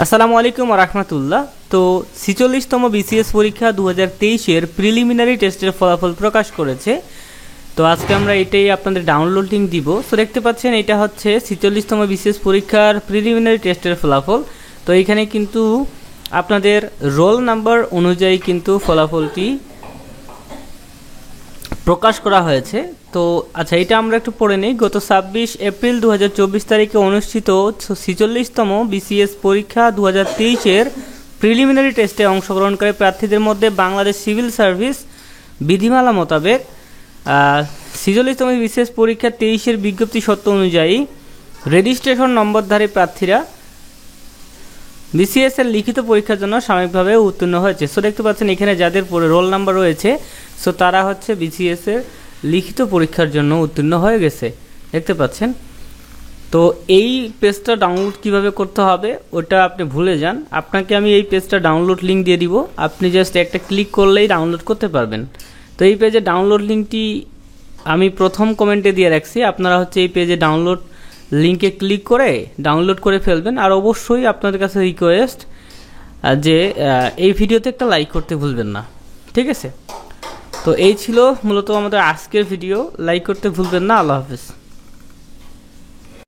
আসসালামু আলাইকুম রাহমাতুল্লাহ। তো ৪৬তম বিসিএস পরীক্ষা ২০২৩-এর প্রিলিমিনারি টেস্টের ফলাফল প্রকাশ করেছে। তো আজকে আমরা এটাই আপনাদের ডাউনলোড লিঙ্ক দিব। তো দেখতে পাচ্ছেন এটা হচ্ছে ৪৬তম বিসিএস পরীক্ষার প্রিলিমিনারি টেস্টের ফলাফল। তো এখানে কিন্তু আপনাদের রোল নাম্বার অনুযায়ী কিন্তু ফলাফলটি প্রকাশ করা হয়েছে। তো আচ্ছা, এটা আমরা একটু পড়ে নিই। গত ২৬ এপ্রিল ২০২৪ তারিখে অনুষ্ঠিত ৪৬তম বিসিএস পরীক্ষা ২০২৩-এর প্রিলিমিনারি টেস্টে অংশগ্রহণকারী প্রার্থীদের মধ্যে বাংলাদেশ সিভিল সার্ভিস বিধিমালা মোতাবেক ৪৬তম বিসিএস পরীক্ষা ২৩-এর বিজ্ঞপ্তি সত্য অনুযায়ী রেজিস্ট্রেশন নম্বরধারী প্রার্থীরা বিসিএস এর লিখিত পরীক্ষার জন্য সাময়িকভাবে উত্তীর্ণ হয়েছে। সো দেখতে পাচ্ছেন এখানে যাদের রোল নাম্বার রয়েছে, সো তারা হচ্ছে বিসিএস এর লিখিত পরীক্ষার জন্য উত্তীর্ণ হয়ে গেছে, দেখতে পাচ্ছেন। তো এই পেজটা ডাউনলোড কিভাবে করতে হবে ওটা আপনি ভুলে যান, আপনাকে আমি এই পেজটা ডাউনলোড লিঙ্ক দিয়ে দিব, আপনি জাস্ট একটা ক্লিক করলেই ডাউনলোড করতে পারবেন। তো এই পেজে ডাউনলোড লিঙ্কটি আমি প্রথম কমেন্টে দিয়ে রাখছি, আপনারা হচ্ছে এই পেজে ডাউনলোড লিঙ্কে ক্লিক করে ডাউনলোড করে ফেলবেন। আর অবশ্যই আপনাদের কাছে রিকোয়েস্ট যে এই ভিডিওতে একটা লাইক করতে ভুলবেন না, ঠিক আছে। তো এই ছিল মূলত আমাদের আজকের ভিডিও, লাইক করতে ভুলবেন না। আল্লাহ হাফেজ।